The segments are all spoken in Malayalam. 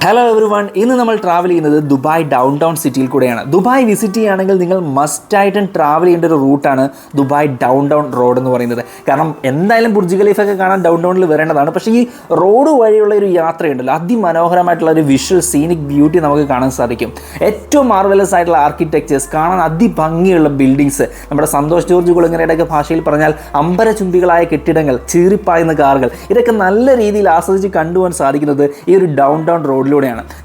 ഹലോ എവറി വൺ, ഇന്ന് നമ്മൾ ട്രാവൽ ചെയ്യുന്നത് ദുബായ് ഡൗൺ ടൗൺ സിറ്റിയിൽ കൂടെയാണ്. ദുബായ് വിസിറ്റ് ചെയ്യുകയാണെങ്കിൽ നിങ്ങൾ മസ്റ്റായിട്ടും ട്രാവൽ ചെയ്യേണ്ട ഒരു റൂട്ടാണ് ദുബായ് ഡൗൺ ടൗൺ റോഡ് എന്ന് പറയുന്നത്. കാരണം എന്തായാലും ബുർജ് ഖലീഫൊക്കെ കാണാൻ ഡൗൺ ടൗണിൽ വരേണ്ടതാണ്. പക്ഷേ ഈ റോഡ് വഴിയുള്ള ഒരു യാത്രയുണ്ടല്ലോ, അതിമനോഹരമായിട്ടുള്ള ഒരു വിഷ്വൽ സീനിക് ബ്യൂട്ടി നമുക്ക് കാണാൻ സാധിക്കും. ഏറ്റവും മാർവലസ് ആയിട്ടുള്ള ആർക്കിടെക്ചേഴ്സ്, കാണാൻ അതിഭംഗിയുള്ള ബിൽഡിങ്സ്, നമ്മുടെ സന്തോഷ് ജോർജ് കുളങ്ങരയുടെയൊക്കെ ഭാഷയിൽ പറഞ്ഞാൽ അമ്പരചുംബികളായ കെട്ടിടങ്ങൾ, ചീറിപ്പായുന്ന കാറുകൾ, ഇതൊക്കെ നല്ല രീതിയിൽ ആസ്വദിച്ച് കണ്ടുപോകാൻ സാധിക്കുന്നത് ഈ ഒരു ഡൗൺ ടൗൺ റോഡിലൂടെയാണ്.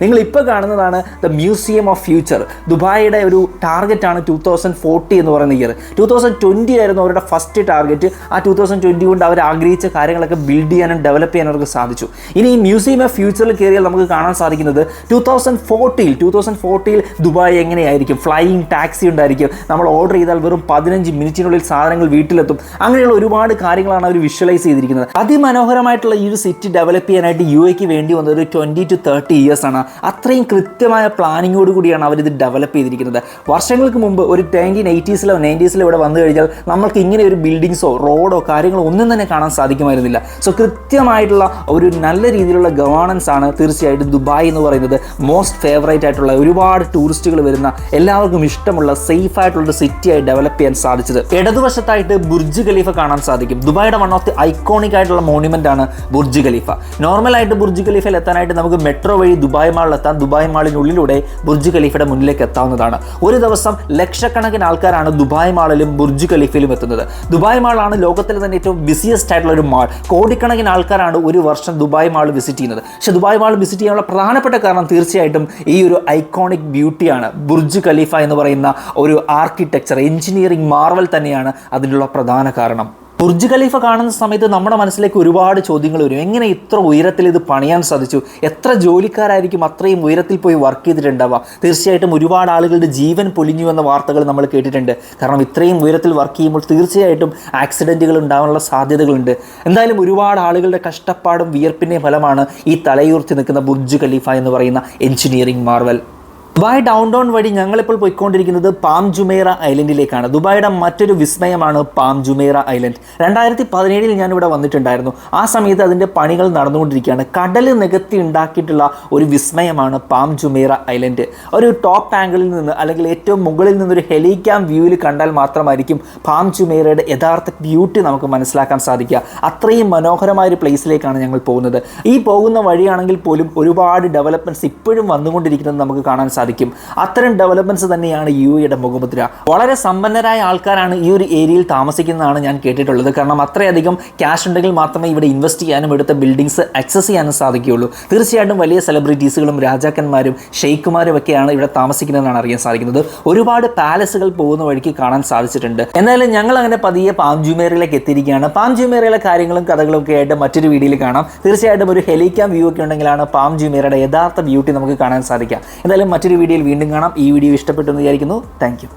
നിങ്ങൾ ഇപ്പോൾ കാണുന്നതാണ് ദ മ്യൂസിയം ഓഫ് ഫ്യൂച്ചർ. ദുബായിയുടെ ഒരു ടാർഗറ്റാണ് 2040 എന്ന് പറയുന്ന ഇയർ. 2020 ആയിരുന്നു അവരുടെ ഫസ്റ്റ് ടാർഗറ്റ്. ആ 2020 കൊണ്ട് അവർ ആഗ്രഹിച്ച കാര്യങ്ങളൊക്കെ ബിൽഡ് ചെയ്യാനും ഡെവലപ്പ് ചെയ്യാനും അവർക്ക് സാധിച്ചു. ഇനി ഈ മ്യൂസിയം ഓഫ് ഫ്യൂച്ചറിൽ കയറിയാൽ നമുക്ക് കാണാൻ സാധിക്കുന്നത് 2040 ദുബായ് എങ്ങനെയായിരിക്കും. ഫ്ലൈയിങ് ടാക്സി ഉണ്ടായിരിക്കും, നമ്മൾ ഓർഡർ ചെയ്താൽ വെറും 15 മിനിറ്റിനുള്ളിൽ സാധനങ്ങൾ വീട്ടിലെത്തും. അങ്ങനെയുള്ള ഒരുപാട് കാര്യങ്ങളാണ് അവർ വിഷ്വലൈസ് ചെയ്തിരിക്കുന്നത്. അതിമനോഹരമായിട്ടുള്ള ഈ ഒരു സിറ്റി ഡെവലപ്പ് ചെയ്യാനായിട്ട് UAE വേണ്ടി വന്നത് ഒരു 20 to 30 ഇയേഴ്സ് ആണ്. അത്രയും കൃത്യമായ പ്ലാനിങ്ങോട് കൂടിയാണ് അവരിത് ഡെവലപ്പ് ചെയ്തിരിക്കുന്നത്. വർഷങ്ങൾക്ക് മുമ്പ് ഒരു 1980s-ലോ 90s-ലോ ഇവിടെ വന്നു കഴിഞ്ഞാൽ നമ്മൾക്ക് ഇങ്ങനെ ഒരു ബിൽഡിങ്സോ റോഡോ കാര്യങ്ങളോ ഒന്നും തന്നെ കാണാൻ സാധിക്കുമായിരുന്നില്ല. സോ കൃത്യമായിട്ടുള്ള ഒരു നല്ല രീതിയിലുള്ള ഗവേണൻസ് ആണ് തീർച്ചയായിട്ടും ദുബായ് എന്ന് പറയുന്നത്. മോസ്റ്റ് ഫേവറേറ്റ് ആയിട്ടുള്ള, ഒരുപാട് ടൂറിസ്റ്റുകൾ വരുന്ന, എല്ലാവർക്കും ഇഷ്ടമുള്ള സേഫ് ആയിട്ടുള്ളൊരു സിറ്റിയായി ഡെവലപ്പ് ചെയ്യാൻ സാധിച്ചത്. ഇടതുവശത്തായിട്ട് ബുർജ് ഖലീഫ കാണാൻ സാധിക്കും. ദുബായിയുടെ വൺ ഓഫ് ദി ഐക്കോണിക് ആയിട്ടുള്ള മോണ്യുമെന്റ് ആണ് ബുർജ് ഖലീഫ. നോർമലായിട്ട് ബുർജ് ഖലീഫയിൽ എത്താനായിട്ട് നമുക്ക് മെട്രോ വഴി ദുബായ് മാളിലെത്താൻ, ദുബായ് മാളിനുള്ളിലൂടെ ബുർജ് ഖലീഫയുടെ മുന്നിലേക്ക് എത്താവുന്നതാണ്. ഒരു ദിവസം ലക്ഷക്കണക്കിന് ആൾക്കാരാണ് ദുബായ് മാളിലും ബുർജ് ഖലീഫയിലും എത്തുന്നത്. ദുബായ് മാളാണ് ലോകത്തിലെ തന്നെ ഏറ്റവും ബിസിയസ്റ്റ് ആയിട്ടുള്ള ഒരു മാൾ. കോടിക്കണക്കിന് ആൾക്കാരാണ് ഒരു വർഷം ദുബായ് മാൾ വിസിറ്റ് ചെയ്യുന്നത്. പക്ഷേ ദുബായ് മാൾ വിസിറ്റ് ചെയ്യാനുള്ള പ്രധാനപ്പെട്ട കാരണം തീർച്ചയായിട്ടും ഈ ഒരു ഐക്കോണിക് ബ്യൂട്ടിയാണ്. ബുർജ് ഖലീഫ എന്ന് പറയുന്ന ഒരു ആർക്കിടെക്ചർ, എഞ്ചിനീയറിംഗ് മാർവൽ തന്നെയാണ് അതിനുള്ള പ്രധാന കാരണം. ബുർജ് ഖലീഫ കാണുന്ന സമയത്ത് നമ്മുടെ മനസ്സിലേക്ക് ഒരുപാട് ചോദ്യങ്ങൾ വരും. എങ്ങനെ ഇത്ര ഉയരത്തിൽ ഇത് പണിയാൻ സാധിച്ചു? എത്ര ജോലിക്കാരായിരിക്കും അത്രയും ഉയരത്തിൽ പോയി വർക്ക് ചെയ്തിട്ടുണ്ടാവുക? തീർച്ചയായിട്ടും ഒരുപാട് ആളുകളുടെ ജീവൻ പൊലിഞ്ഞു എന്ന വാർത്തകൾ നമ്മൾ കേട്ടിട്ടുണ്ട്. കാരണം ഇത്രയും ഉയരത്തിൽ വർക്ക് ചെയ്യുമ്പോൾ തീർച്ചയായിട്ടും ആക്സിഡൻറ്റുകൾ ഉണ്ടാകാനുള്ള സാധ്യതകളുണ്ട്. എന്തായാലും ഒരുപാട് ആളുകളുടെ കഷ്ടപ്പാടും വിയർപ്പിൻ്റെയും ഫലമാണ് ഈ തലയുയർത്തി നിൽക്കുന്ന ബുർജ് ഖലീഫ എന്ന് പറയുന്ന engineering Marvel. Dubai down town വഴി ഞങ്ങളിപ്പോൾ പോയിക്കൊണ്ടിരിക്കുന്നത് പാം ജുമൈറ ഐലൻഡിലേക്കാണ്. ദുബായിയുടെ മറ്റൊരു വിസ്മയമാണ് പാം ജുമൈറ ഐലൻഡ്. 2017 ഞാനിവിടെ വന്നിട്ടുണ്ടായിരുന്നു. ആ സമയത്ത് അതിൻ്റെ പണികൾ നടന്നുകൊണ്ടിരിക്കുകയാണ്. കടൽ നികത്തി ഉണ്ടാക്കിയിട്ടുള്ള ഒരു വിസ്മയമാണ് പാം ജുമൈറ ഐലൻഡ്. ഒരു ടോപ്പ് ആംഗിളിൽ നിന്ന്, അല്ലെങ്കിൽ ഏറ്റവും മുകളിൽ നിന്നൊരു ഹെലിക്യാം വ്യൂവിൽ കണ്ടാൽ മാത്രമായിരിക്കും പാം ജുമൈറയുടെ യഥാർത്ഥ ബ്യൂട്ടി നമുക്ക് മനസ്സിലാക്കാൻ സാധിക്കുക. അത്രയും മനോഹരമായ ഒരു പ്ലേസിലേക്കാണ് ഞങ്ങൾ പോകുന്നത്. ഈ പോകുന്ന വഴിയാണെങ്കിൽ പോലും ഒരുപാട് ഡെവലപ്മെൻറ്റ്സ് ഇപ്പോഴും വന്നുകൊണ്ടിരിക്കുന്നത് നമുക്ക് കാണാൻ സാധിക്കും. അത്തരം ഡെവലപ്മെന്റ്സ് തന്നെയാണ് UAEയുടെ മുഖമുദ്ര. വളരെ സമ്പന്നരായ ആൾക്കാരാണ് ഈ ഒരു ഏരിയയിൽ താമസിക്കുന്നതാണ് ഞാൻ കേട്ടിട്ടുള്ളത്. കാരണം അത്രയധികം ക്യാഷ് ഉണ്ടെങ്കിൽ മാത്രമേ ഇവിടെ ഇൻവെസ്റ്റ് ചെയ്യാനും ഇവിടുത്തെ ബിൽഡിങ്സ് ആക്സസ് ചെയ്യാനും സാധിക്കുകയുള്ളൂ. തീർച്ചയായിട്ടും വലിയ സെലിബ്രിറ്റീസുകളും രാജാക്കന്മാരും ഷെയ്ഖുമാരും ഒക്കെയാണ് ഇവിടെ താമസിക്കുന്നതെന്നാണ് അറിയാൻ സാധിക്കുന്നത്. ഒരുപാട് പാലസുകൾ പോകുന്ന വഴിക്ക് കാണാൻ സാധിച്ചിട്ടുണ്ട്. എന്നാലും ഞങ്ങൾ അങ്ങനെ പതിയെ പാം ജുമൈറയിലേക്ക് എത്തിയിരിക്കുകയാണ്. പാം ജുമൈറയിലെ കാര്യങ്ങളും കഥകളും ഒക്കെ ആയിട്ട് മറ്റൊരു വീഡിയോയിൽ കാണാം. തീർച്ചയായിട്ടും ഒരു ഹെലിക്യാം വ്യൂ ഒക്കെ ഉണ്ടെങ്കിലാണ് പാം ജുമൈറയുടെ യഥാർത്ഥ ബ്യൂട്ടി നമുക്ക് കാണാൻ സാധിക്കുക. എന്തായാലും മറ്റൊരു വീഡിയോയിൽ വീണ്ടും കാണാം. ഈ വീഡിയോ ഇഷ്ടപ്പെട്ടു എന്ന് വിചാരിക്കുന്നു. Thank you.